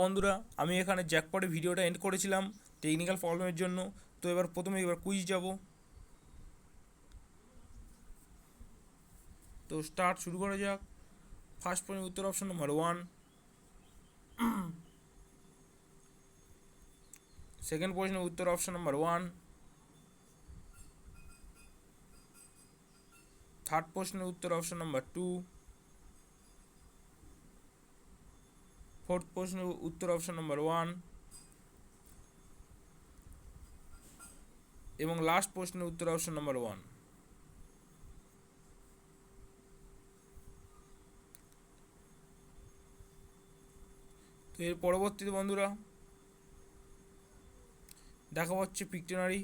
বন্ধুরা, আমি এখানে জ্যাকপটে ভিডিওটা এন্ড করেছিলাম টেকনিক্যাল প্রবলেমের জন্য। তো এবার কুইজ যাব। তো স্টার্ট শুরু করা যাক। ফার্স্ট প্রশ্নের উত্তর অপশন নাম্বার 1। সেকেন্ড প্রশ্নের উত্তর অপশন নাম্বার 1। থার্ড প্রশ্নের উত্তর অপশন নাম্বার 2। ফোর্থ প্রশ্নের উত্তর অপশন নাম্বার 1 এবং লাস্ট প্রশ্নের উত্তর অপশন নাম্বার 1। তো এর পরবর্তীতে বন্ধুরা দেখা হচ্ছে পিকটেনারি।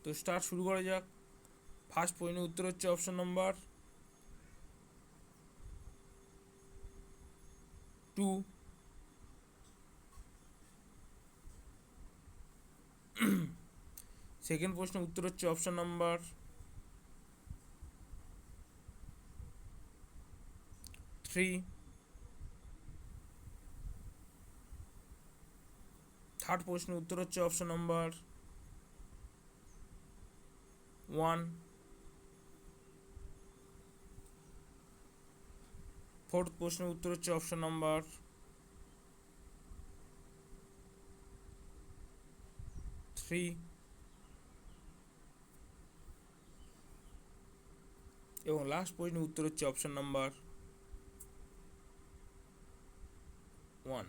তো স্টার্ট শুরু করা যাক। ফার্স্ট প্রশ্নের উত্তর হচ্ছে অপশন নাম্বার 2। সেকেন্ড প্রশ্নের উত্তর হচ্ছে অপশন নাম্বার 3। থার্ড প্রশ্নের উত্তর হচ্ছে অপশন নাম্বার 1। ফোর্থ প্রশ্নের উত্তর হচ্ছে অপশন নাম্বার 3 এবং লাস্ট প্রশ্নের উত্তর হচ্ছে অপশন নাম্বার 1।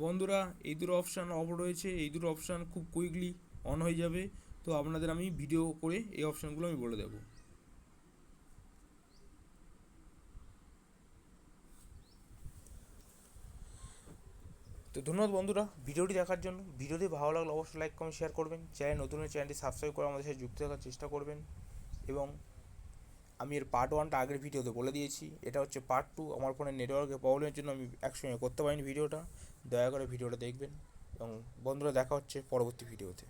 বন্ধুরা, এই দুটো অপশান অফ রয়েছে, এই দুটো অপশান খুব কুইকলি অন হয়ে যাবে। তো আপনাদের আমি ভিডিও করে এই অপশানগুলো আমি বলে দেবো। তো ধন্যবাদ বন্ধুরা ভিডিওটি দেখার জন্য। ভিডিওটি ভালো লাগলে অবশ্যই লাইক কমেন্ট শেয়ার করবেন। চ্যানেলটি সাবস্ক্রাইব করে আমাদের সাথে যুক্ত থাকার চেষ্টা করবেন। এবং আমি এর পার্ট 1টা আগের ভিডিওতে বলে দিয়েছি, এটা হচ্ছে পার্ট 2। আমার ফোনের নেটওয়ার্কের প্রবলেমের জন্য আমি একসঙ্গে করতে পারিনি ভিডিওটা। দয়া করে ভিডিওটা দেখবেন এবং বন্ধুরা দেখা হচ্ছে পরবর্তী ভিডিওতে।